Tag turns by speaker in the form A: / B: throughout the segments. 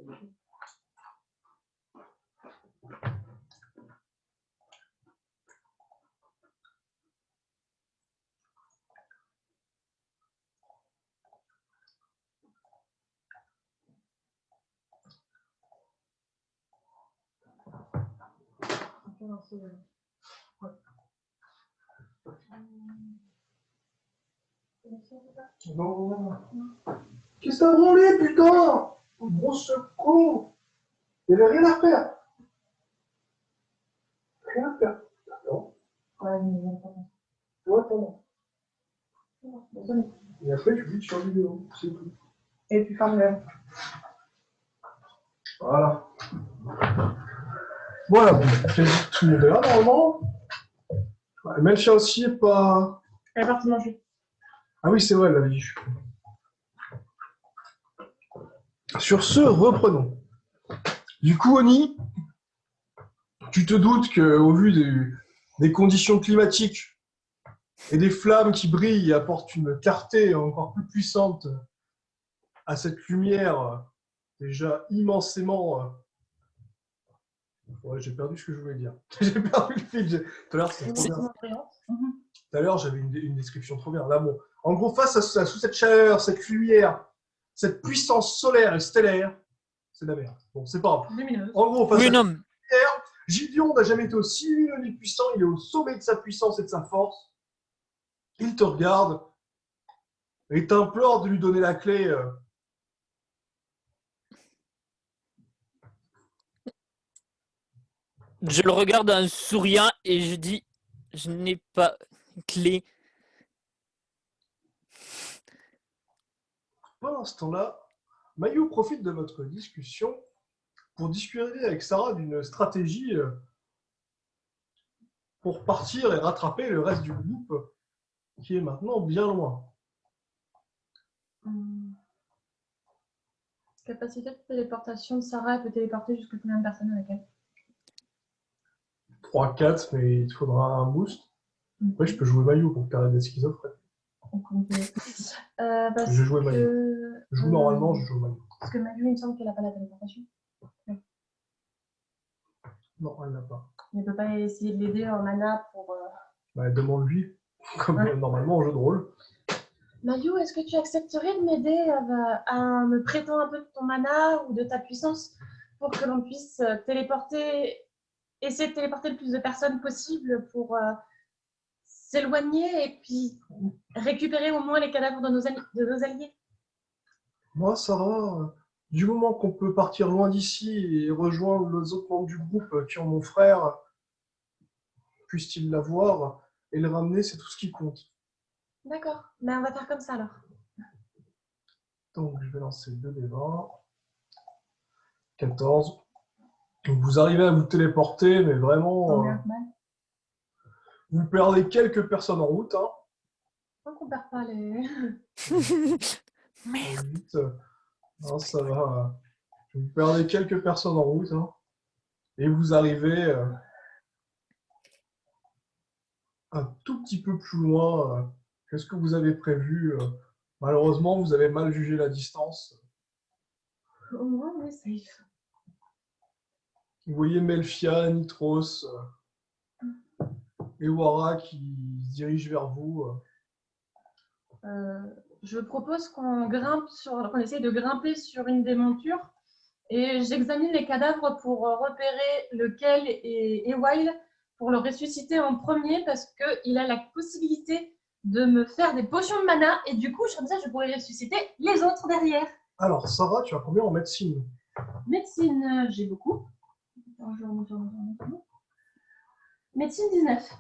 A: Non. Qu'est-ce que t'as branlé, putain? Grosse con. Il n'y avait rien à faire. Rien à faire. Non. Ouais, attends. Et après, tu cliques sur la vidéo. C'est tout.
B: Et tu fermes le.
A: Voilà. Voilà, bon, tout le monde est là, normalement. Ouais, mais le chien aussi est pas...
B: Elle est partie manger.
A: Ah oui, c'est vrai, elle l'avait dit. Sur ce, reprenons. Du coup, Oni, tu te doutes qu'au vu des conditions climatiques et des flammes qui brillent et apportent une clarté encore plus puissante à cette lumière déjà immensément... Ouais, j'ai perdu ce que je voulais dire. J'ai perdu le fil. Tout à l'heure, c'était trop bien. Tout à l'heure, j'avais une description trop bien. Là, bon. En gros, face à sous cette chaleur, cette lumière, cette puissance solaire et stellaire, c'est de la merde. Bon, c'est pas grave.
B: Lumineuse.
A: En gros, face
C: Oui,
A: à
C: non.
A: cette lumière, Gideon n'a jamais été aussi lumineux ni puissant. Il est au sommet de sa puissance et de sa force. Il te regarde et t'implore de lui donner la clé.
C: Je le regarde en souriant et je dis, je n'ai pas clé.
A: Pendant ce temps-là, Mayu profite de votre discussion pour discuter avec Sarah d'une stratégie pour partir et rattraper le reste du groupe qui est maintenant bien loin.
B: Capacité de téléportation de Sarah, elle peut téléporter jusqu'à combien de personnes avec elle?
A: 3, 4, mais il te faudra un boost. Après, je peux jouer Mayu pour que tu arrêtes d'être schizophrène. Je jouais Mayu. Je joue normalement, je joue Mayu.
B: Parce que Mayu, il me semble qu'elle n'a pas la téléportation.
A: Non, elle n'a pas.
B: Elle ne peut pas essayer de l'aider en mana pour...
A: Bah, demande-lui, comme normalement en jeu de rôle.
B: Mayu, est-ce que tu accepterais de m'aider à me prêter un peu de ton mana ou de ta puissance pour que l'on puisse essayer de téléporter le plus de personnes possible pour s'éloigner et puis récupérer au moins les cadavres de nos alliés?
A: Moi, Sarah, du moment qu'on peut partir loin d'ici et rejoindre les autres membres du groupe qui ont mon frère, puisse-t-il l'avoir et le ramener, c'est tout ce qui compte.
B: D'accord, mais on va faire comme ça alors.
A: Donc, je vais lancer 2 des 20. 14. Donc, vous arrivez à vous téléporter, mais vraiment... vous perdez quelques personnes en route. Hein.
B: Tant qu'on perd pas les...
C: Merde.
A: Vite, hein, ça va. Vous perdez quelques personnes en route. Hein, et vous arrivez un tout petit peu plus loin que ce que vous avez prévu. Malheureusement, vous avez mal jugé la distance.
B: Au moins, on est safe.
A: Vous voyez Melfia, Nitros et Wara qui se dirigent vers vous.
B: Je propose qu'on essaye de grimper sur une des montures et j'examine les cadavres pour repérer lequel est Ewile pour le ressusciter en premier parce qu'il a la possibilité de me faire des potions de mana et du coup, comme ça, je pourrais ressusciter les autres derrière.
A: Alors, Sarah, tu as combien en médecine?
B: Médecine, j'ai beaucoup. Médecine 19.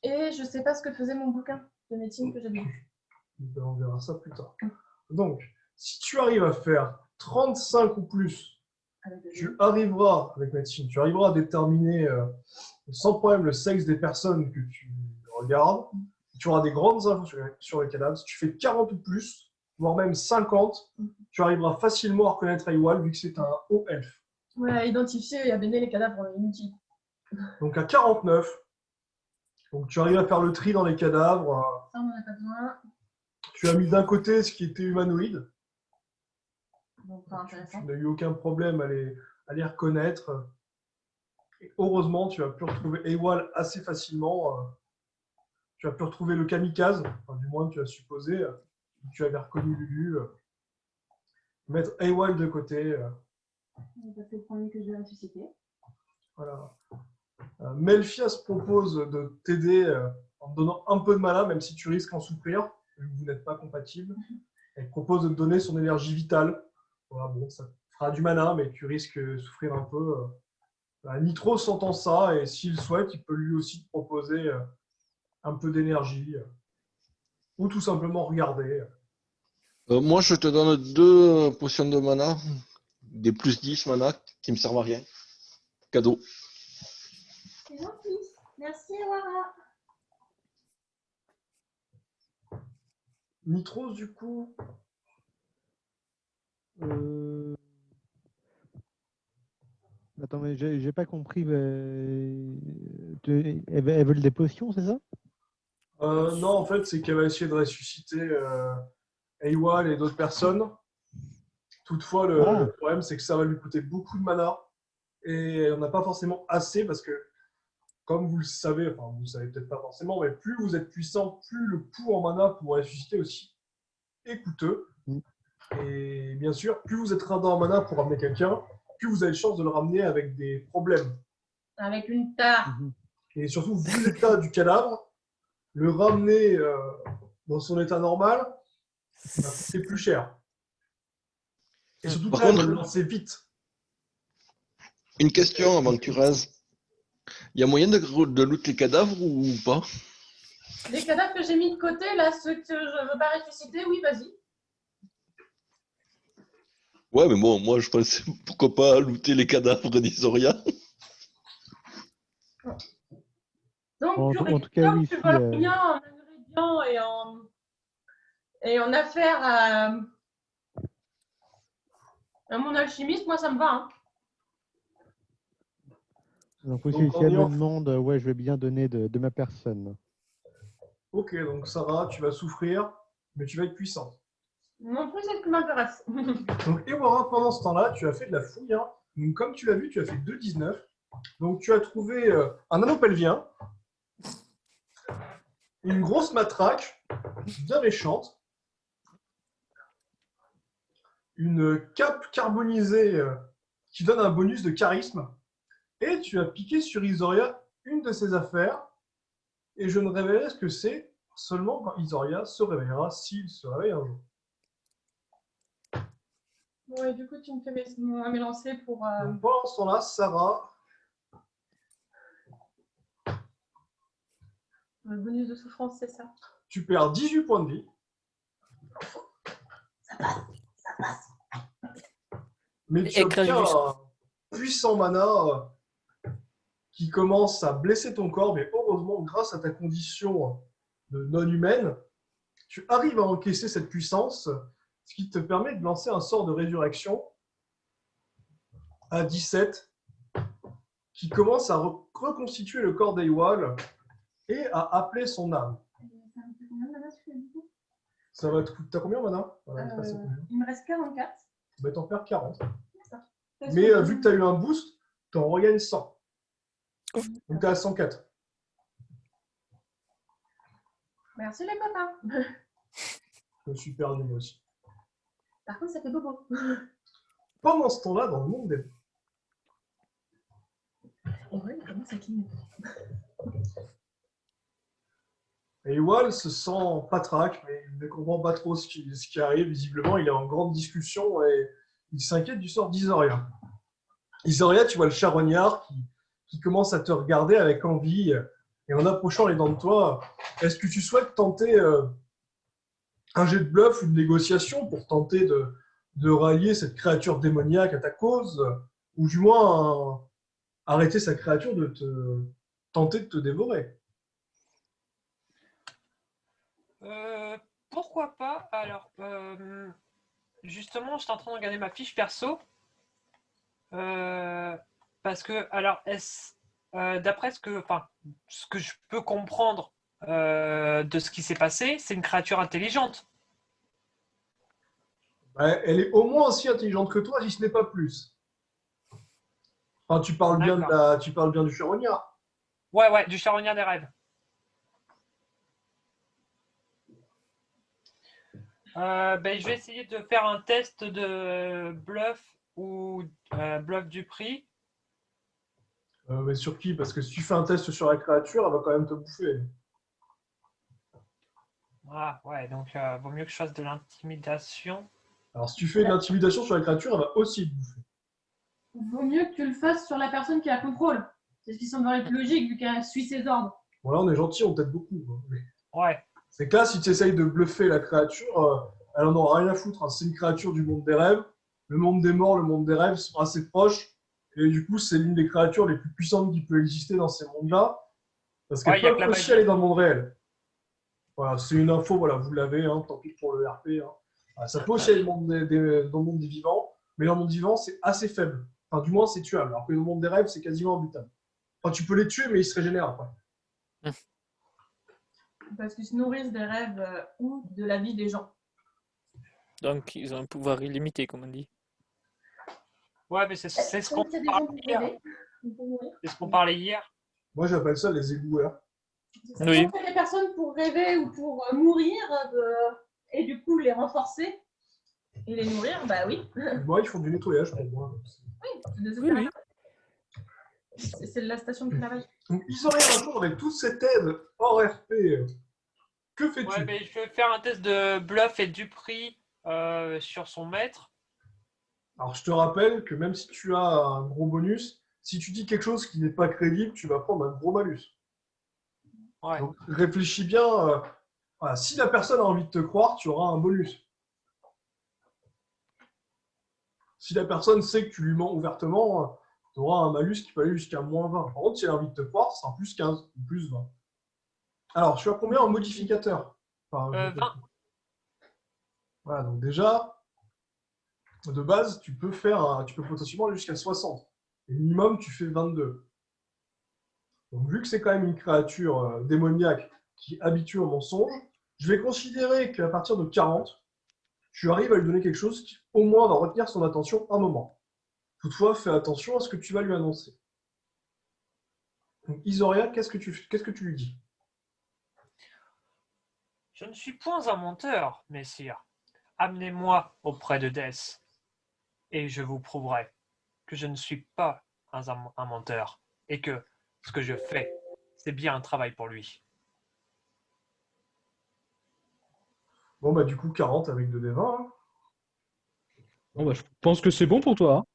B: Et je sais pas ce que faisait mon bouquin de médecine que j'avais lu.
A: On verra ça plus tard. Donc, si tu arrives à faire 35 ou plus, tu arriveras, avec médecine, tu arriveras à déterminer sans problème le sexe des personnes que tu regardes. Tu auras des grandes infos sur les cadavres. Si tu fais 40 ou plus, voire même 50, tu arriveras facilement à reconnaître Aïwal vu que c'est un haut elfe.
B: Ouais, identifier et abandonner les cadavres inutiles.
A: Donc à 49, donc tu arrives à faire le tri dans les cadavres.
B: Ça, on n'en a pas besoin.
A: Tu as mis d'un côté ce qui était humanoïde.
B: Donc, pas intéressant.
A: Tu n'as eu aucun problème à les reconnaître. Et heureusement, tu as pu retrouver Ewal assez facilement. Tu as pu retrouver le kamikaze, enfin, du moins tu as supposé. Tu avais reconnu Lulu. Mettre Ewal de côté.
B: C'est le premier que je vais ressusciter.
A: Voilà. Melfias propose de t'aider en te donnant un peu de mana, même si tu risques d'en souffrir, vu que vous n'êtes pas compatibles. Elle propose de te donner son énergie vitale. Voilà, bon, ça fera du mana, mais tu risques de souffrir un peu. Nitro s'entend ça, et s'il souhaite, il peut lui aussi te proposer un peu d'énergie, ou tout simplement regarder.
D: Moi, je te donne 2 potions de mana, des plus 10 mana, qui me servent à rien. Cadeau.
B: C'est gentil. Merci, Wara.
A: Nitros, du coup,
E: Attends, mais j'ai pas compris. Elles veulent des potions, c'est ça?
A: non, en fait, c'est qu'elle va essayer de ressusciter Ewal et d'autres personnes. Toutefois, le problème, c'est que ça va lui coûter beaucoup de mana. Et on n'a pas forcément assez parce que, comme vous le savez, enfin, vous le savez peut-être pas forcément, mais plus vous êtes puissant, plus le coût en mana pour ressusciter aussi est coûteux. Et bien sûr, plus vous êtes radin en mana pour ramener quelqu'un, plus vous avez de chances de le ramener avec des problèmes.
B: Avec une tare.
A: Et surtout, vu l'état du cadavre, le ramener dans son état normal, ça va coûter plus cher. Et surtout
D: Par
A: que là,
D: contre,
A: elle va le lancer vite.
D: une question avant que tu rases. Il y a moyen de loot les cadavres ou pas?
B: Les cadavres que j'ai mis de côté, là, ceux que je ne veux pas ressusciter, oui, vas-y.
D: Ouais, mais bon, moi je pensais pourquoi pas looter les cadavres d'Isoria.
B: Donc,
E: En
B: tu
E: tout cas, oui,
B: tu
E: si,
B: voles rien en ingrédients et en affaires à mon alchimiste, moi, ça me va. Hein.
E: donc, si
A: Donc,
E: elle me demande, ouais, je vais bien donner de ma personne.
A: Ok, donc Sarah, tu vas souffrir, mais tu vas être puissante.
B: Non plus, c'est ce qui m'intéresse.
A: Donc, Ewara, pendant ce temps-là, tu as fait de la fouille. Hein. Donc, comme tu l'as vu, tu as fait 2,19. Donc, tu as trouvé un anneau pelvien, une grosse matraque, bien méchante, une cape carbonisée qui donne un bonus de charisme, et tu as piqué sur Isoria une de ses affaires, et je ne révélerai ce que c'est seulement quand Isoria se réveillera, s'il se réveille un jour.
B: Bon, et du coup, tu me fais mes lancers pour...
A: Donc, pendant ce temps-là, Sarah,
B: Le bonus de souffrance, c'est ça.
A: tu perds 18 points de vie.
B: Ça passe.
A: Mais tu obtiens un puissant mana qui commence à blesser ton corps, mais heureusement, grâce à ta condition de non-humaine, tu arrives à encaisser cette puissance, ce qui te permet de lancer un sort de résurrection à 17, qui commence à reconstituer le corps d'Ewal et à appeler son âme. Ça va te coûter. T'as combien, mana?
B: Il me reste 44.
A: Bah, t'en perds 40. Mais vu que tu as eu un boost, t'en regagnes 100. Donc t'es à 104.
B: Merci les copains.
A: Je me suis perdu moi aussi.
B: Par contre, ça fait bobo.
A: Pendant ce temps-là, dans le monde des...
B: Et ouais, il commence à clignoter.
A: Et Wal se sent patraque, mais il ne comprend pas trop ce qui arrive. Visiblement, il est en grande discussion et il s'inquiète du sort d'Isoria. Isoria, tu vois le charognard qui commence à te regarder avec envie et en approchant les dents de toi. Est-ce que tu souhaites tenter un jet de bluff ou de négociation pour tenter de rallier cette créature démoniaque à ta cause, ou du moins arrêter sa créature de tenter de te dévorer?
F: Pourquoi pas? Alors, justement, j'étais en train de regarder ma fiche perso. Parce que, alors, d'après ce que je peux comprendre de ce qui s'est passé, c'est une créature intelligente.
A: Ouais, elle est au moins aussi intelligente que toi, si ce n'est pas plus. Enfin, tu parles bien tu parles bien du charognard.
F: Ouais, du charognard des rêves. Je vais essayer de faire un test de bluff ou bluff du prix.
A: Mais sur qui? Parce que si tu fais un test sur la créature, elle va quand même te bouffer.
F: Ah ouais, donc vaut mieux que je fasse de l'intimidation.
A: Alors, si tu fais de l'intimidation sur la créature, elle va aussi te bouffer.
B: Vaut mieux que tu le fasses sur la personne qui la contrôle. C'est ce qui semblerait être logique vu qu'elle suit ses ordres.
A: Bon, là, on est gentil, on t'aide beaucoup. Hein.
F: Ouais.
A: C'est que là, si tu essayes de bluffer la créature, elle en aura rien à foutre. Hein. C'est une créature du monde des rêves. Le monde des morts, le monde des rêves sont assez proches. Et du coup, c'est l'une des créatures les plus puissantes qui peut exister dans ces mondes-là. Parce qu'elles
F: y a que
A: peuvent
F: la
A: aussi
F: magie.
A: aller dans le monde réel. Voilà, c'est une info, voilà, vous l'avez, hein, tant pis pour le RP. Hein. Voilà, ça peut aussi aller dans le monde des vivants, mais dans le monde vivant, c'est assez faible. Enfin, du moins, c'est tuable. Alors que dans le monde des rêves, c'est quasiment imbutable. Enfin, tu peux les tuer, mais ils se régénèrent après.
B: Parce qu'ils se nourrissent des rêves ou de la vie des gens.
C: Donc, ils ont un pouvoir illimité, comme on dit.
F: Ouais, mais c'est ce qu'on
B: Comme c'est des
F: parlait
B: gens pour
F: hier.
B: rêver, on peut mourir.
F: C'est ce qu'on parlait hier.
A: Moi, j'appelle ça les éboueurs.
C: Oui.
B: On fait des personnes pour rêver ou pour mourir et du coup les renforcer et les nourrir, bah oui.
A: Moi, ils font du nettoyage pour moi.
B: C'est des
C: Oui, oui.
B: C'est la station de clavage.
A: Donc, ils auraient un jour avec toute cette aide hors RP. Que fais-tu?
F: Ouais, mais je vais faire un test de bluff et du prix sur son maître.
A: Alors, je te rappelle que même si tu as un gros bonus, si tu dis quelque chose qui n'est pas crédible, tu vas prendre un gros malus.
F: Ouais.
A: Donc, réfléchis bien. Voilà, si la personne a envie de te croire, tu auras un bonus. Si la personne sait que tu lui mens ouvertement, tu auras un malus qui peut aller jusqu'à -20. Par contre, si elle a envie de te croire, ce sera +15 ou +20. Alors, tu as combien en modificateur? Enfin,
F: 20.
A: voilà, donc déjà, de base, tu peux potentiellement aller jusqu'à 60. Et minimum, tu fais 22. Donc, vu que c'est quand même une créature démoniaque qui est habituée au mensonge, je vais considérer qu'à partir de 40, tu arrives à lui donner quelque chose qui, au moins, va retenir son attention un moment. Toutefois, fais attention à ce que tu vas lui annoncer. Donc, Isoria, qu'est-ce que tu lui dis?
F: Je ne suis point un menteur, messire. Amenez-moi auprès de Death, et je vous prouverai que je ne suis pas un menteur, et que ce que je fais, c'est bien un travail pour lui.
A: Bon, bah, du coup, 40 avec 2d20. Hein.
G: Bon, bah, je pense que c'est bon pour toi. Hein.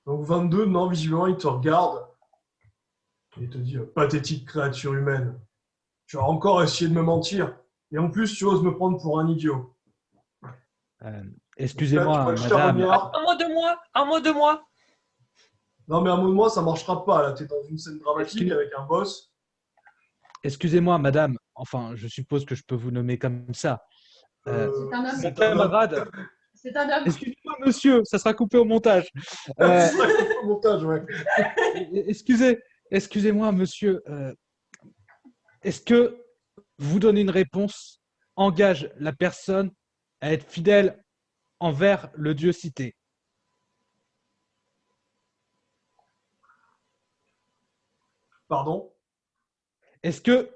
A: Donc, 22, non, visiblement, il te regarde. Et il te dit pathétique créature humaine. Tu as encore essayé de me mentir. Et en plus, tu oses me prendre pour un idiot.
G: Excusez-moi,
A: Là, tu vois le
G: madame.
A: charognard.
F: Un mot de moi, un mot de moi.
A: Non, mais un mot de moi, ça marchera pas. Là, tu es dans une scène dramatique
G: Excuse-
A: avec un boss.
G: Excusez-moi, madame. Enfin, je suppose que je peux vous nommer comme ça.
B: C'est un homme.
G: Mon camarade.
B: C'est un homme.
G: Excusez-moi, monsieur, ça sera coupé au montage.
A: C'est ça qu'il faut au montage, ouais.
G: Excusez-moi, monsieur. Est-ce que vous donner une réponse engage la personne à être fidèle envers le Dieu cité?
A: Pardon?
G: Est-ce que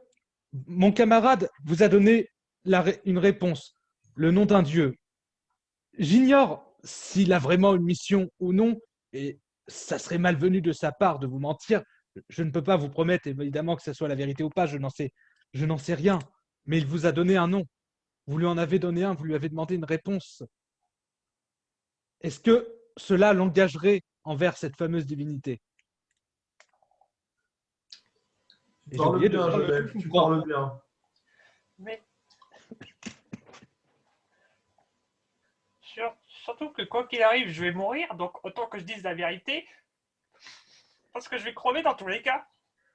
G: mon camarade vous a donné une réponse, le nom d'un Dieu? J'ignore s'il a vraiment une mission ou non, et ça serait malvenu de sa part de vous mentir. Je ne peux pas vous promettre évidemment que ce soit la vérité ou pas, je n'en sais rien. Mais il vous a donné un nom. Vous lui en avez donné un, vous lui avez demandé une réponse. Est-ce que cela l'engagerait envers cette fameuse divinité?
A: Tu parles bien, Genève. Tu parles bien.
F: Mais surtout que quoi qu'il arrive, je vais mourir, donc autant que je dise la vérité, parce que je vais crever dans tous les cas.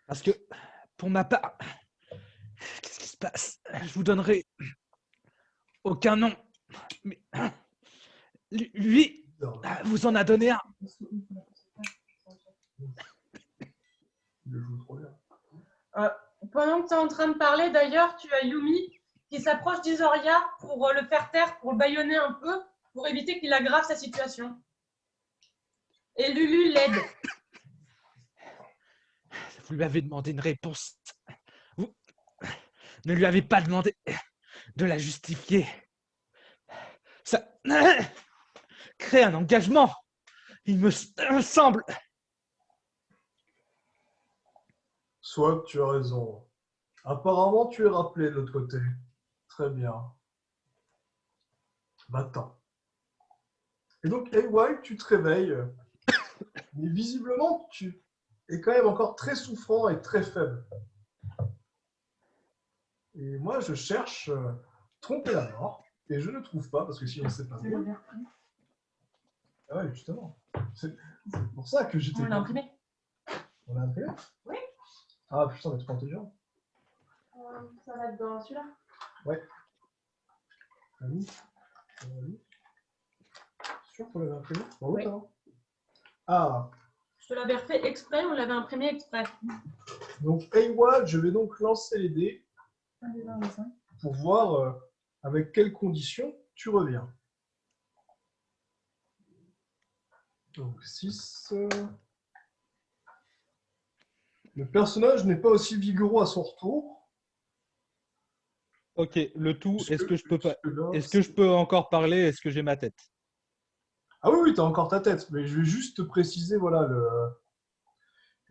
G: Parce que, pour ma part, qu'est-ce qui se passe? Je vous donnerai aucun nom. Mais lui, vous en a donné un.
A: Il le joue trop bien.
B: Pendant que tu es en train de parler, d'ailleurs, tu as Yumi qui s'approche d'Isoria pour pour le faire taire, pour le bâillonner un peu, pour éviter qu'il aggrave sa situation. Et Lulu l'aide.
G: Vous lui avez demandé une réponse. Vous ne lui avez pas demandé de la justifier. Ça crée un engagement. Il me semble.
A: Soit tu as raison. Apparemment, tu es rappelé de l'autre côté. Très bien. Va-t'en. Et donc, AY, tu te réveilles. Mais visiblement, tu es quand même encore très souffrant et très faible. Et moi, je cherche tromper la mort. Et je ne trouve pas, parce que sinon, c'est pas drôle. Ah ouais, justement. C'est pour ça que j'étais...
B: On l'a imprimé.
A: On l'a imprimé?
B: Oui.
A: Ah putain, mais trop intelligent.
B: Ça va être dans celui-là.
A: Ouais. Oui. Oui. Sûr qu'on l'avait imprimé? Dans l'autre,
B: Oui.
A: alors? Ah,
B: Je te l'avais refait exprès, on l'avait imprimé exprès.
A: donc AY, je vais donc lancer les dés pour voir avec quelles conditions tu reviens. Donc 6. Le personnage n'est pas aussi vigoureux à son retour.
G: Ok, le tout, est-ce que je peux pas.
A: Là,
G: Est-ce que je peux encore parler? Est-ce que j'ai ma tête?
A: Ah oui, oui, tu as encore ta tête, mais je vais juste te préciser, voilà,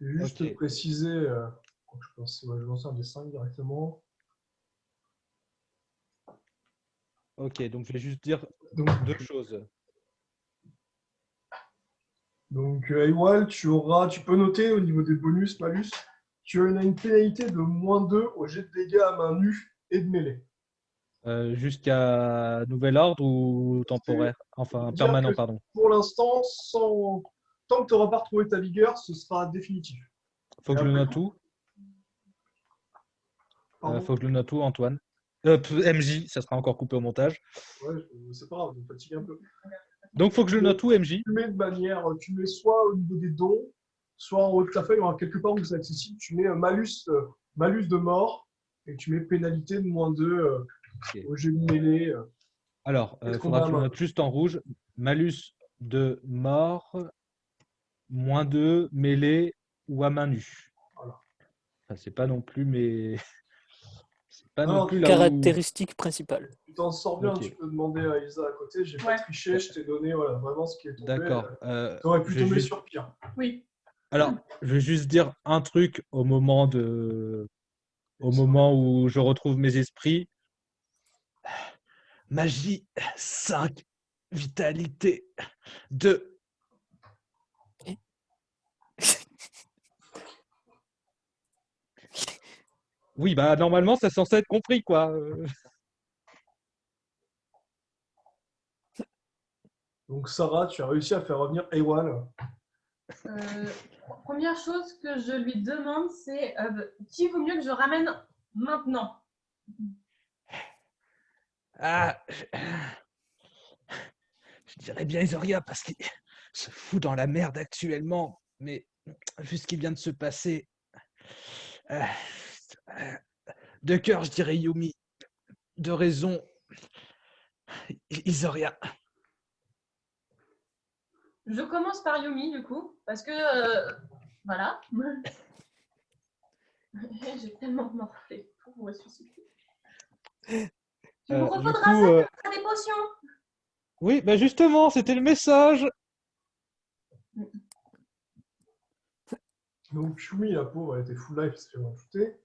A: je vais juste
G: Ok.
A: te préciser, je pense, ouais, je vais lancer un des 5 directement.
G: Ok, donc je vais juste dire
A: Donc,
G: 2 choses.
A: donc Aywal, tu peux noter au niveau des bonus, malus, tu as une pénalité de -2 au jet de dégâts à main nue et de mêlée.
G: Jusqu'à nouvel ordre ou temporaire? Enfin,
A: Dire
G: permanent,
A: que
G: pardon.
A: pour l'instant, tant que tu n'auras pas retrouvé ta vigueur, ce sera définitif.
G: Faut que
A: Et
G: je le
A: après,
G: note où?
A: Pardon.
G: Faut que je le note où, Antoine? MJ, ça sera encore coupé au montage.
A: Ouais, c'est pas grave, on fatigue un peu.
G: Donc, faut que je le note où, MJ?
A: Tu mets de manière, tu mets soit au niveau des dons, soit en haut de ta feuille, quelque part où c'est accessible, tu mets malus de mort et tu mets pénalité de -2
G: Ok.
A: au jet de mêlée.
G: Alors, il
A: Qu'est-ce qu'on
G: faudra
A: a
G: que je le
A: à
G: note juste en rouge. Malus de mort, -2, mêlée ou à main nue.
A: Voilà.
G: Enfin, c'est pas non plus, mais c'est pas non
A: Non,
G: plus là où.
C: Caractéristique principale.
A: tu t'en sors bien,
G: Ok.
A: tu peux demander à Isa à côté, j'ai pas
B: Ouais.
A: triché, je t'ai donné voilà, vraiment ce qui est tombé.
G: D'accord.
A: T'aurais pu
G: je vais
A: tomber
G: juste-
A: sur pire.
B: Oui.
G: Alors, je vais juste dire un truc au moment où je retrouve mes esprits. Magie 5, vitalité 2. Oui, bah normalement, c'est censé être compris, quoi.
A: Donc Sarah, tu as réussi à faire revenir Ewan.
B: Première chose que je lui demande, c'est qui vaut mieux que je ramène maintenant?
G: Ah, je dirais bien Isoria parce qu'il se fout dans la merde actuellement. Mais vu ce qui vient de se passer, euh, de cœur, je dirais Yumi. De raison, Isoria.
B: Je commence par Yumi, du coup, parce que, voilà. J'ai tellement morflé pour vous ressusciter. Il vous
G: Du
B: refaudra
G: coup,
B: ça pour faire des potions.
G: oui, bah justement, c'était le message.
A: Donc Yumi, la pauvre, elle était full life, c'est vraiment shooté.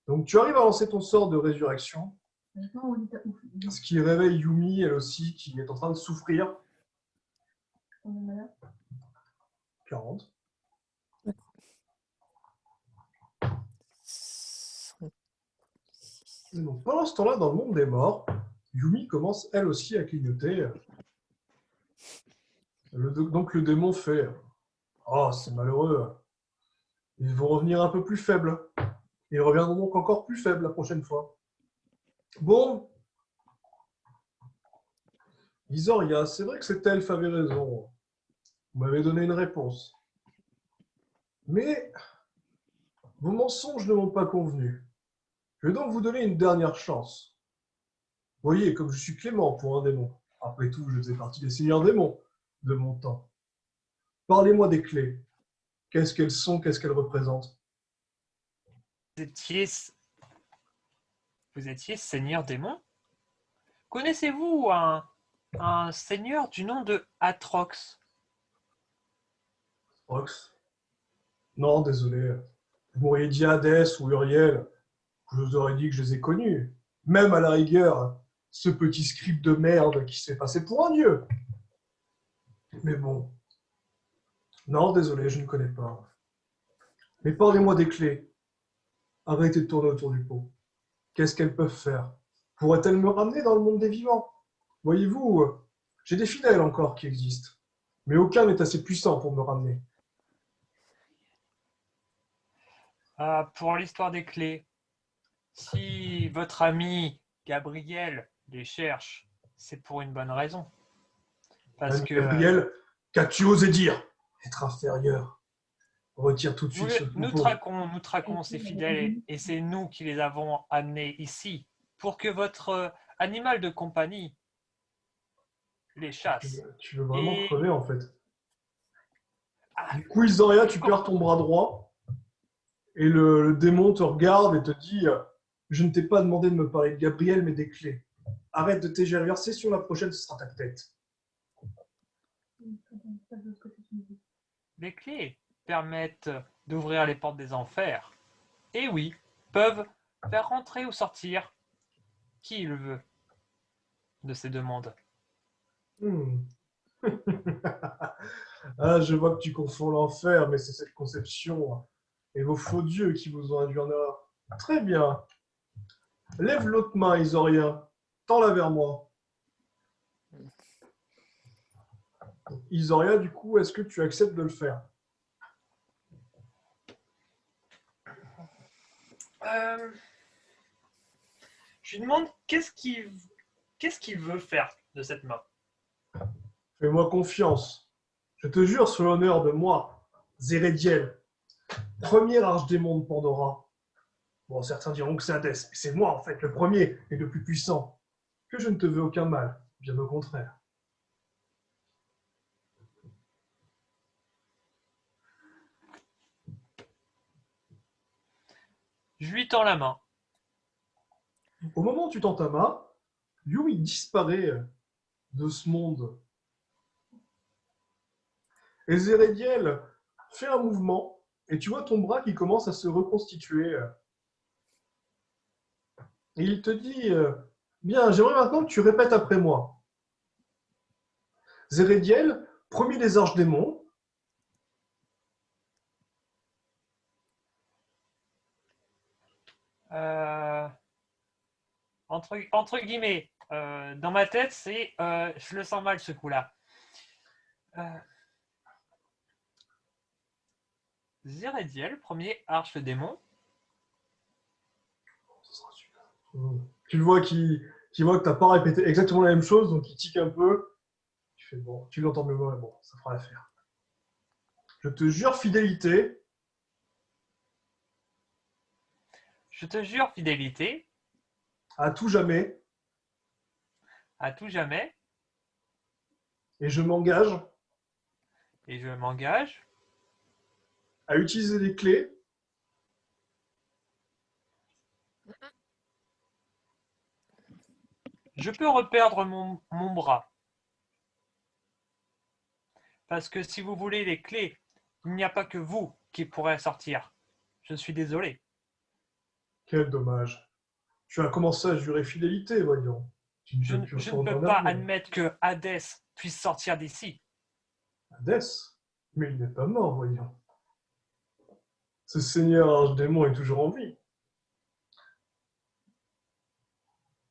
A: Donc tu arrives à lancer ton sort de résurrection, ce qui réveille Yumi, elle aussi, qui est en train de souffrir. 40. Et donc pendant ce temps-là, dans le monde des morts, Yumi commence elle aussi à clignoter. Donc le démon fait « Oh, c'est malheureux. Ils vont revenir un peu plus faibles. Ils reviendront donc encore plus faibles la prochaine fois. » Bon. Isoria, c'est vrai que cet elfe avait raison. Vous m'avez donné une réponse. Mais vos mensonges ne m'ont pas convenu. Je vais donc vous donner une dernière chance. Voyez, comme je suis clément pour un démon. Après tout, je faisais partie des seigneurs démons de mon temps. Parlez-moi des clés. Qu'est-ce qu'elles sont, qu'est-ce qu'elles représentent?
F: Vous étiez, vous étiez seigneur démon? Connaissez-vous un seigneur du nom de Atrox?
A: Ox? Non, désolé. Vous m'auriez dit Hadès ou Uriel, je vous aurais dit que je les ai connus. Même à la rigueur, ce petit scribe de merde qui s'est passé pour un dieu. Mais bon. Non, désolé, je ne connais pas. Mais parlez-moi des clés. Arrêtez de tourner autour du pot. Qu'est-ce qu'elles peuvent faire? Pourraient-elles me ramener dans le monde des vivants? Voyez-vous, j'ai des fidèles encore qui existent. Mais aucun n'est assez puissant pour me ramener.
F: Pour l'histoire des clés, si votre ami Gabriel les cherche, c'est pour une bonne raison. Parce que
A: Gabriel, qu'as-tu osé dire? Être inférieur. Retire tout de suite ce
F: nous
A: propos.
F: traquons ces fidèles et c'est nous qui les avons amenés ici pour que votre animal de compagnie les chasse.
A: Tu veux vraiment
F: Et-
A: crever en fait.
F: Ah,
A: Du coup, Isoria, tu perds ton bras droit et le démon te regarde et te dit je ne t'ai pas demandé de me parler de Gabriel, mais des clés. Arrête de t'égerverser, sur la prochaine, ce sera ta tête.
F: les clés permettent d'ouvrir les portes des enfers. Et oui, peuvent faire rentrer ou sortir qui il veut de ces deux mondes.
A: Hmm. Ah, je vois que tu confonds l'enfer, mais c'est cette conception et vos faux dieux qui vous ont induit en erreur. Très bien. Lève l'autre main, Isoria. Tends-la vers moi. Isoria, du coup, est-ce que tu acceptes de le faire?
F: Je lui demande qu'est-ce qu'il veut faire de cette main.
A: Fais-moi confiance. Je te jure sur l'honneur de moi, Zérediel, premier archdémon de Pandora. Bon, certains diront que c'est Hadès, mais c'est moi en fait, le premier et le plus puissant. Que je ne te veux aucun mal, bien au contraire.
F: Je lui tends la main.
A: Au moment où tu tends ta main, Yui disparaît de ce monde. Et Zérediel fait un mouvement, et tu vois ton bras qui commence à se reconstituer. Et il te dit bien, j'aimerais maintenant que tu répètes après moi. Zérediel, premier des archdémons,
F: Entre guillemets, dans ma tête, c'est je le sens mal ce coup-là. Zérediel, premier archdémon.
A: tu le vois qui voit que tu n'as pas répété exactement la même chose, donc il tique un peu. Tu fais bon, tu l'entends mieux, mais bon, ça fera l'affaire. Je te jure fidélité,
F: Je te jure fidélité
A: à tout jamais,
F: à tout jamais
A: et je m'engage
F: et je m'engage
A: à utiliser les clés
F: je peux reperdre mon bras. Parce que si vous voulez les clés, il n'y a pas que vous qui pourrez sortir. Je suis désolé.
A: Quel dommage. Tu as commencé à jurer fidélité, voyons. Tu ne
F: Je
A: peux plus
F: ne
A: retourner
F: peux
A: en
F: pas
A: arrière.
F: admettre que Hadès puisse sortir d'ici.
A: Hadès, mais il n'est pas mort, voyons. Ce seigneur archdémon est toujours en vie.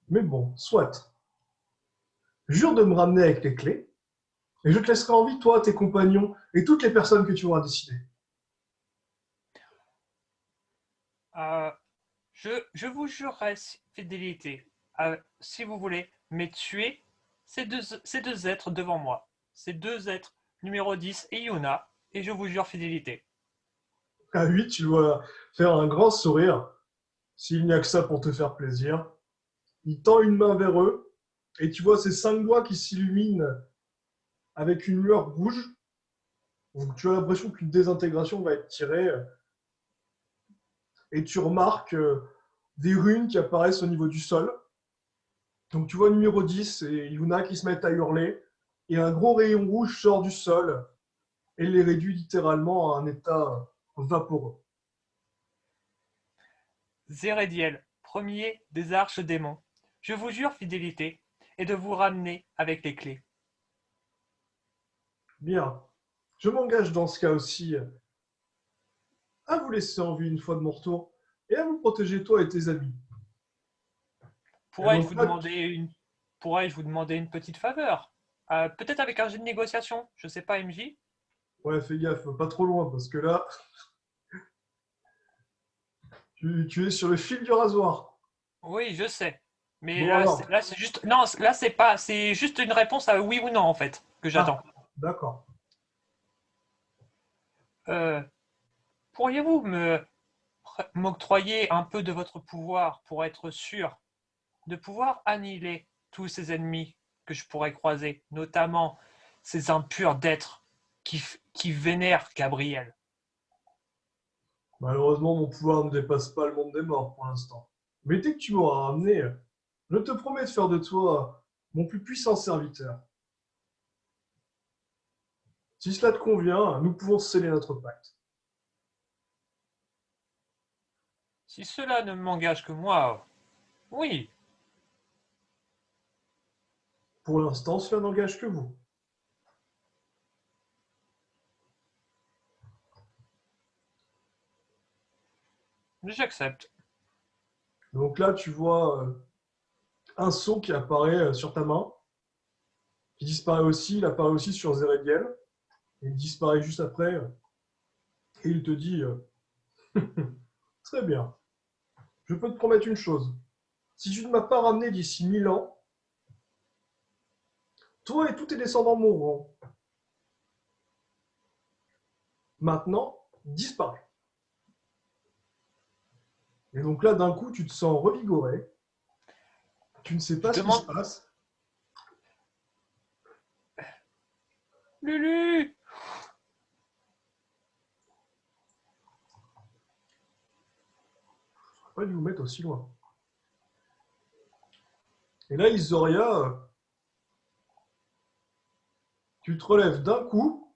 A: Mais bon, soit. Jure de me ramener avec les clés, et je te laisserai en vie, toi, tes compagnons, et toutes les personnes que tu auras décidées.
F: Je vous jurerai fidélité, si vous voulez, mais tuer ces deux êtres devant moi. Ces deux êtres, numéro 10 et Yuna, et je vous jure fidélité.
A: À 8, tu dois faire un grand sourire, s'il n'y a que ça pour te faire plaisir. il tend une main vers eux et tu vois ses 5 doigts qui s'illuminent avec une lueur rouge. Donc, tu as l'impression qu'une désintégration va être tirée et tu remarques des runes qui apparaissent au niveau du sol. Donc tu vois numéro 10 et Yuna qui se mettent à hurler et un gros rayon rouge sort du sol et les réduit littéralement à un état vaporeux.
F: Zérediel, premier des arches-démons, je vous jure fidélité et de vous ramener avec les clés.
A: Bien, je m'engage dans ce cas aussi à vous laisser en vie une fois de mon retour et à vous protéger toi et tes amis.
F: Pourrais-je
A: donc
F: vous
A: là,
F: demander une petite faveur? Peut-être avec un jeu de négociation, je sais pas, MJ?
A: Ouais, fais gaffe, pas trop loin parce que là, tu es sur le fil du rasoir.
F: Oui, je sais. Mais
A: Bon,
F: là,
A: alors.
F: c'est juste. Non, là, c'est pas. C'est juste une réponse à oui ou non, en fait, que j'attends.
A: D'accord.
F: Pourriez-vous m'octroyer un peu de votre pouvoir pour être sûr de pouvoir annihiler tous ces ennemis que je pourrais croiser, notamment ces impurs d'êtres qui vénèrent Gabriel?
A: Malheureusement, mon pouvoir ne dépasse pas le monde des morts pour l'instant. Mais dès que tu m'auras ramené, je te promets de faire de toi mon plus puissant serviteur. Si cela te convient, nous pouvons sceller notre pacte.
F: Si cela ne m'engage que moi, oui.
A: Pour l'instant, cela n'engage que vous.
F: J'accepte.
A: Donc là, tu vois un sceau qui apparaît sur ta main, qui disparaît aussi, il apparaît aussi sur Zerediel, et il disparaît juste après, et il te dit très bien, je peux te promettre une chose. Si tu ne m'as pas ramené d'ici 1000 ans, toi et tous tes descendants mourront. Maintenant, disparais. Et donc là, d'un coup, tu te sens revigoré. Tu ne sais pas ce qui se passe.
F: Lulu!
A: Je ne pas dû vous mettre aussi loin. Et là, Isoria, tu te relèves d'un coup.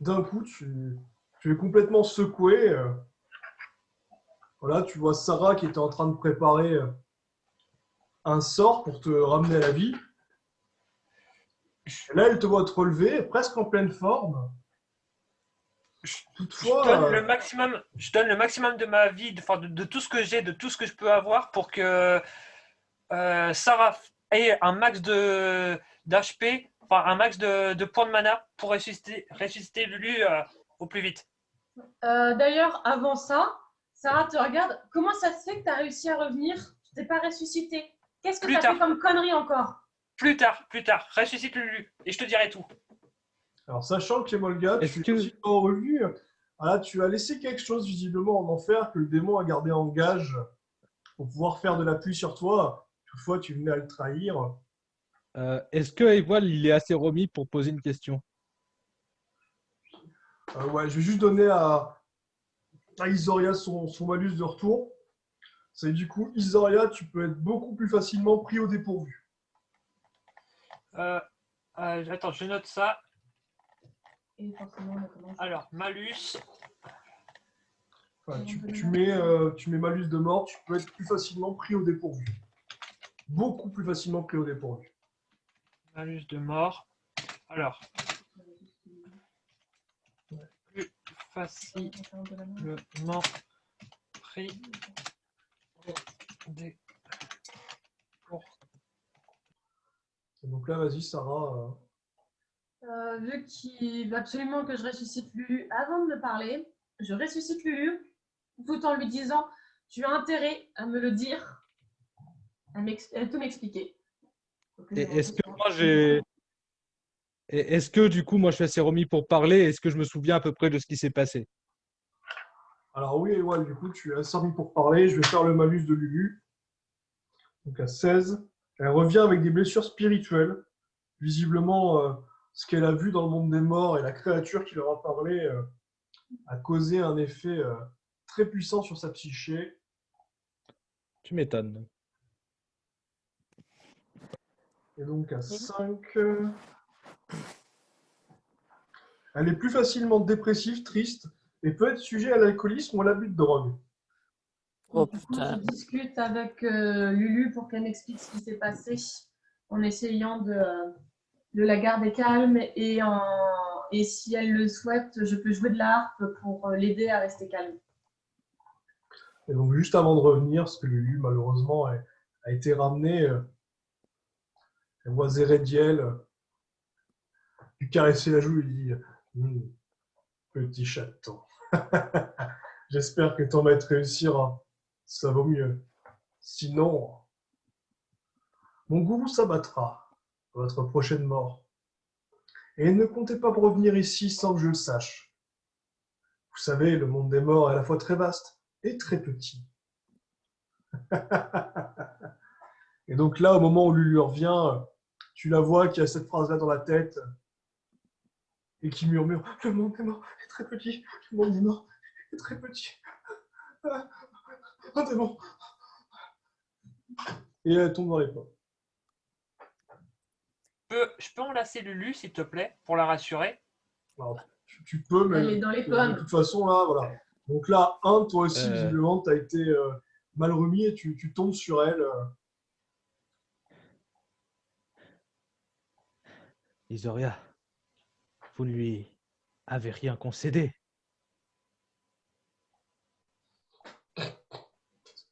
A: D'un coup, tu es complètement secoué. Voilà, tu vois Sarah qui était en train de préparer un sort pour te ramener à la vie. Et là, elle te voit te relever, presque en pleine forme. Toutefois,
F: Je donne le maximum de ma vie, de tout ce que j'ai, de tout ce que je peux avoir pour que Sarah ait un max d'HP, enfin un max de points de mana pour ressusciter Lulu au plus vite.
B: D'ailleurs, avant ça, Sarah te regarde. Comment ça se fait que tu as réussi à revenir? Tu t'es pas ressuscité? Qu'est-ce que tu as fait comme connerie encore?
F: Plus tard, ressuscite Lulu et je te dirai tout.
A: alors sachant que Molga, tu es aussi en revue. Voilà, tu as laissé quelque chose visiblement en enfer que le démon a gardé en gage pour pouvoir faire de l'appui sur toi. Toutefois, tu venais à le trahir.
G: Est-ce que Evoil, il est assez remis pour poser une question?
A: Ouais, je vais juste donner à Isoria son malus de retour. C'est du coup, Isoria, tu peux être beaucoup plus facilement pris au dépourvu.
F: Attends, je note ça.
B: Et forcément, on commence.
F: Alors, malus.
A: Enfin, tu mets malus de mort, tu peux être plus facilement pris au dépourvu. Beaucoup plus facilement pris au dépourvu.
F: Malus de mort. Alors. Plus facilement pris au dépourvu.
A: Donc là, vas-y, Sarah.
B: Vu qu'il veut absolument que je ressuscite Lulu avant de me parler, je ressuscite Lulu tout en lui disant « Tu as intérêt à me le dire, à tout m'expliquer. »
G: Est-ce que du coup, moi, je suis assez remis pour parler? Est-ce que je me souviens à peu près de ce qui s'est passé?
A: Alors oui, Ewald, du coup, tu as 100 000 pour parler. Je vais faire le malus de Lulu. Donc à 16. Elle revient avec des blessures spirituelles. Visiblement, ce qu'elle a vu dans le monde des morts et la créature qui leur a parlé a causé un effet très puissant sur sa psyché.
G: Tu m'étonnes.
A: Et donc à 5, elle est plus facilement dépressive, triste, et peut être sujet à l'alcoolisme ou à l'abus de drogue.
C: Oh
B: Du coup,
C: putain.
B: je discute avec Lulu pour qu'elle m'explique ce qui s'est passé en essayant de la garder calme et si elle le souhaite, je peux jouer de la harpe pour l'aider à rester calme.
A: Et donc juste avant de revenir, parce que Lulu, malheureusement, a été ramenée, elle voit Zérediel lui caresser la joue et lui dit Petit chaton, j'espère que ton maître réussira, ça vaut mieux. Sinon, mon gourou s'abattra à votre prochaine mort. Et ne comptez pas pour revenir ici sans que je le sache. Vous savez, le monde des morts est à la fois très vaste et très petit. Et donc là, au moment où Lulu revient, tu la vois qui a cette phrase-là dans la tête et qui murmure « Le monde des morts est très petit, le monde des morts est très petit. Un démon !» Et elle tombe dans les pommes.
F: Je peux enlacer Lulu, s'il te plaît, pour la rassurer?
A: Alors, tu peux, mais
B: Elle est dans les
A: de
B: pommes.
A: toute façon, là, voilà. Donc là, toi aussi,
G: Euh.
A: visiblement, tu as été mal remis et tu tombes sur elle.
G: Isoria, vous ne lui avez rien concédé.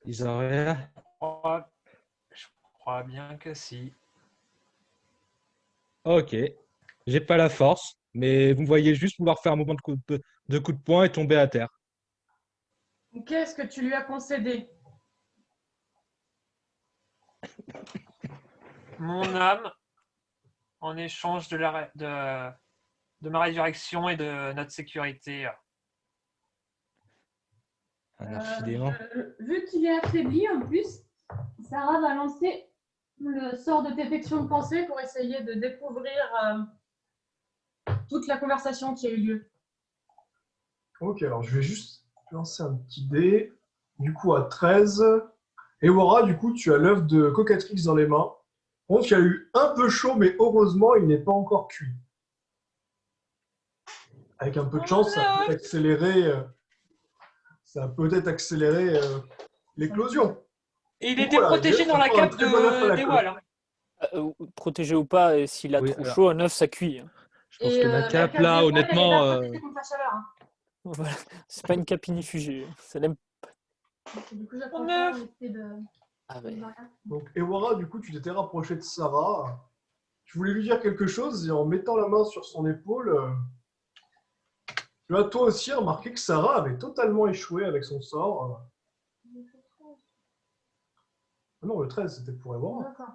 G: Isoria,
F: Je crois bien que si.
G: ok. J'ai pas la force, mais vous me voyez juste vouloir faire un mouvement de coup de poing et tomber à terre.
B: Qu'est-ce que tu lui as concédé?
F: Mon âme, en échange de ma résurrection et de notre sécurité.
G: Un archidémon.
B: Vu qu'il est affaibli en plus, Sarah va lancer le sort de détection de pensée pour essayer de découvrir toute la conversation qui a eu lieu.
A: Ok, alors je vais juste lancer un petit dé. Du coup, à 13. Et Wara, du coup, tu as l'œuf de Cocatrix dans les mains. Par contre, il a eu un peu chaud, mais heureusement, il n'est pas encore cuit. Avec un peu de chance, ça a peut-être accéléré l'éclosion.
F: Et il
A: Du
F: était
A: coup, voilà,
F: protégé
A: ça
F: dans la
A: fait un
F: cape
A: très bon œuf à la
F: d'Ewal. Hein.
C: Protégé ou pas, s'il a
G: Oui,
C: trop
G: alors.
C: chaud, un œuf, ça cuit. Hein.
G: Je pense que ma
B: la
G: cape,
B: cape
G: là,
B: d'Ewal,
G: honnêtement,
B: elle est pas protégée contre la chaleur. Hein.
C: Voilà. C'est pas une cape inifugée. Ça n'aime
B: Du coup, j'apprends
F: Mon
B: ça
F: œuf.
B: en effet de...
C: pas. Ouais.
A: Donc, Ewara, du coup, tu t'étais rapproché de Sarah. Tu voulais lui dire quelque chose et en mettant la main sur son épaule, tu as toi aussi remarqué que Sarah avait totalement échoué avec son sort. Ah non, le 13, c'était pour Ewara.
B: D'accord.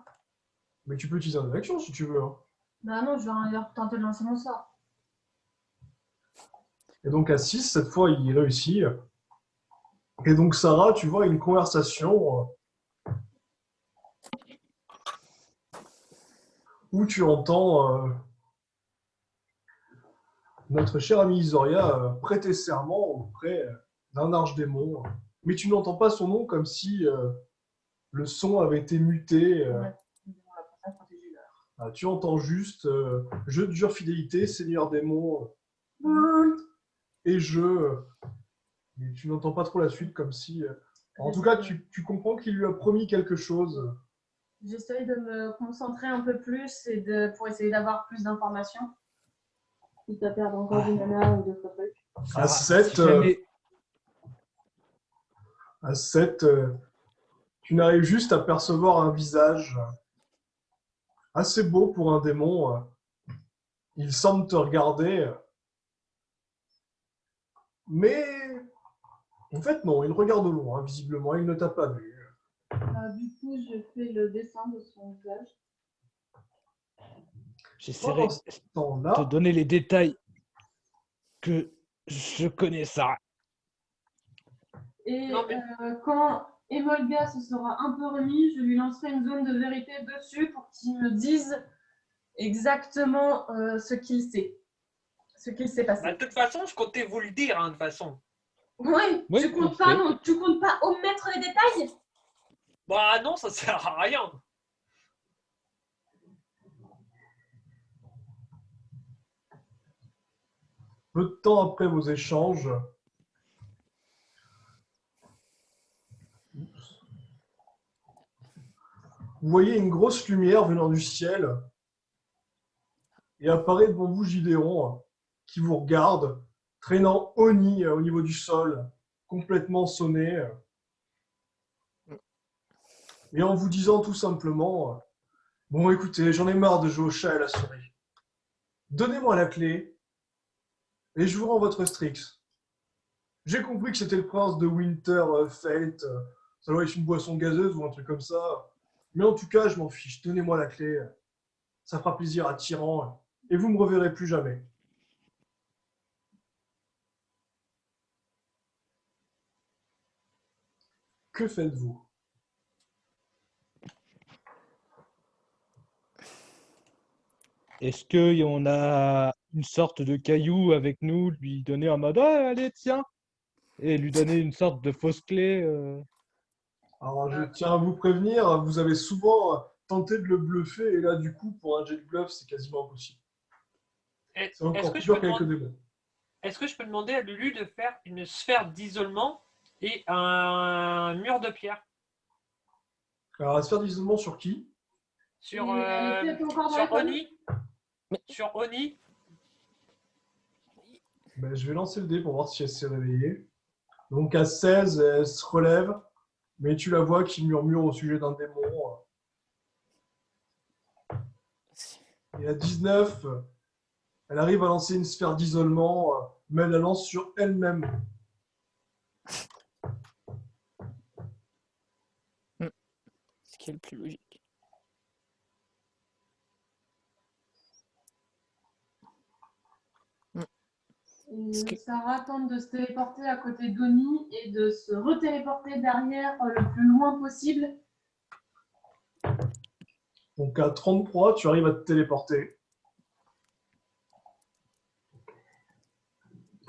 A: Mais tu peux utiliser une action si tu veux. Hein.
B: Bah non, je vais tenter de lancer mon sort.
A: Et donc à 6, cette fois, il réussit. Et donc Sarah, tu vois une conversation où tu entends notre cher ami Isoria prêter serment auprès d'un archdémon. Mais tu n'entends pas son nom comme si le son avait été muté. Tu entends juste je te jure fidélité, Seigneur démon. Et mais tu n'entends pas trop la suite comme si... En tout cas, tu comprends qu'il lui a promis quelque chose.
B: J'essaye de me concentrer un peu plus pour essayer d'avoir plus d'informations. Quitte à perdre encore du mana ou d'autres trucs.
A: À 7, tu n'arrives juste à percevoir un visage assez beau pour un démon. Il semble te regarder. Mais en fait, non, il regarde au loin, visiblement, il ne t'a pas vu.
B: Du coup, je fais le dessin de son visage.
G: j'essaierai
A: Pendant ce
G: de
A: temps-là,
G: donner les détails que je connais, Sarah.
B: Et
F: Non, mais-
B: quand Emolga se sera un peu remis, je lui lancerai une zone de vérité dessus pour qu'il me dise exactement ce qu'il sait. Ce qu'il s'est passé.
F: Bah, de toute façon, je comptais vous le dire, hein, de toute façon.
B: Oui,
G: Oui,
B: tu comptes
G: on
B: pas,
G: sait.
B: non, tu comptes pas omettre les détails.
F: Bah non, ça sert à rien.
A: Peu de temps après vos échanges, vous voyez une grosse lumière venant du ciel et apparaît devant vous Gideon qui vous regarde, traînant Oni au niveau du sol, complètement sonné, et en vous disant tout simplement bon, écoutez, j'en ai marre de jouer au chat et à la souris. Donnez-moi la clé et je vous rends votre Strix. J'ai compris que c'était le prince de Winter Fate. Ça doit être une boisson gazeuse ou un truc comme ça. Mais en tout cas, je m'en fiche. Donnez-moi la clé. Ça fera plaisir à Tyran. Et vous ne me reverrez plus jamais. Que faites-vous?
G: Est-ce qu'on a une sorte de caillou avec nous, lui donner en mode ah, allez, tiens, et lui donner une sorte de fausse clé
A: Alors, je tiens à vous prévenir, vous avez souvent tenté de le bluffer. Et là, du coup, pour un jet de bluff, c'est quasiment impossible.
F: Est-
A: C'est
F: Est-ce
A: encore
F: que,
A: plus
F: je peux
A: dur qu'avec le
F: demander-
A: démon.
F: est-ce que je peux demander à Lulu de faire une sphère d'isolement et un mur de pierre
A: Alors, la sphère d'isolement sur qui?
F: sur,
B: Et elle était encore dans
F: sur
B: l'école.
F: Oni? Sur Oni?
A: Ben, je vais lancer le dé pour voir si elle s'est réveillée. Donc, à 16, elle se relève. Mais tu la vois qui murmure au sujet d'un démon. Et à 19, elle arrive à lancer une sphère d'isolement, mais elle la lance sur elle-même.
C: Ce qui est le plus logique. Est-ce que-
B: Et Sarah tente de se téléporter à côté d'Oni et de se retéléporter derrière le plus loin possible.
A: Donc à 33, tu arrives à te téléporter.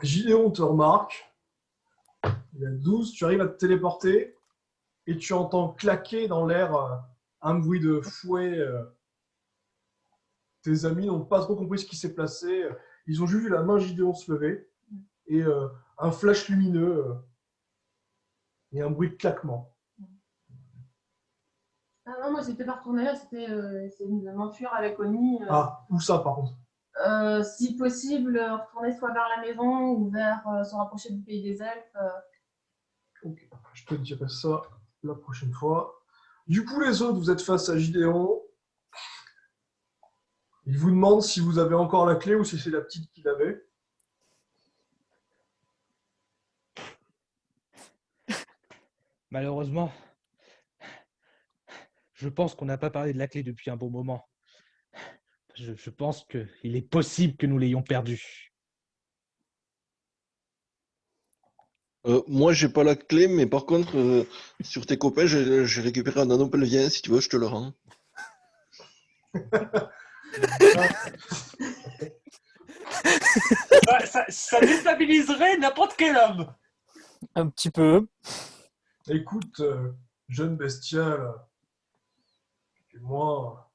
A: Gideon te remarque. Et à 12, tu arrives à te téléporter et tu entends claquer dans l'air un bruit de fouet. Tes amis n'ont pas trop compris ce qui s'est passé. Ils ont juste vu la main de Gideon se lever et un flash lumineux et un bruit de claquement.
B: Ah non, moi j'étais pas retournée là, c'était essayer de m'enfuir avec Oni.
A: Ah, où ça par contre?
B: Si possible, retourner soit vers la maison ou vers se rapprocher du pays des elfes.
A: Ok, je te dirai ça la prochaine fois. Du coup, les autres, vous êtes face à Gideon. Il vous demande si vous avez encore la clé ou si c'est la petite qu'il avait.
G: Malheureusement, je pense qu'on n'a pas parlé de la clé depuis un bon moment. Je pense qu'il est possible que nous l'ayons perdue.
D: Moi, j'ai pas la clé, mais par contre, sur tes copains, j'ai récupéré un anneau pelvien. Si tu veux, je te le rends.
F: Ça déstabiliserait n'importe quel homme.
C: Un petit peu.
A: Écoute, jeune bestiale, moi,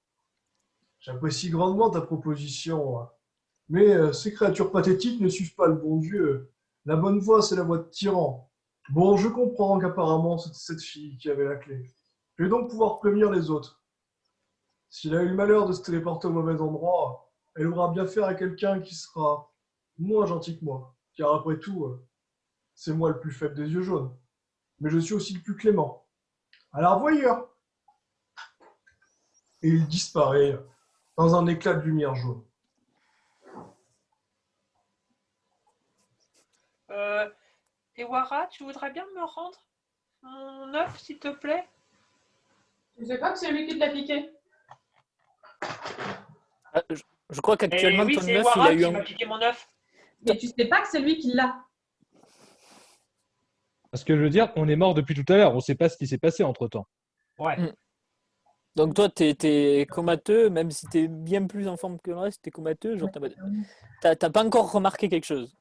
A: j'apprécie grandement ta proposition. Mais ces créatures pathétiques ne suivent pas le bon Dieu. La bonne voie, c'est la voie de tyran. Bon, je comprends qu'apparemment, c'était cette fille qui avait la clé. Je vais donc pouvoir prévenir les autres. S'il a eu le malheur de se téléporter au mauvais endroit, elle aura bien faire à quelqu'un qui sera moins gentil que moi. Car après tout, c'est moi le plus faible des yeux jaunes. Mais je suis aussi le plus clément. Alors voyeur. Et il disparaît dans un éclat de lumière jaune.
F: Ewara, tu voudrais bien me rendre mon œuf, s'il te plaît?
B: Je sais pas que c'est lui qui te l'a piqué.
C: Ah, je crois qu'actuellement,
F: oui,
C: ton
F: c'est
C: œuf, il
F: Ewara
C: a eu
F: qui
C: un...
F: m'a piqué mon œuf.
B: Mais tu sais pas que c'est lui qui l'a.
G: Parce que je veux dire, on est mort depuis tout à l'heure. On ne sait pas ce qui s'est passé entre-temps.
F: Ouais.
C: Donc toi, t'es comateux, même si t'es bien plus en forme que le reste, t'es comateux, genre t'as pas encore remarqué quelque chose.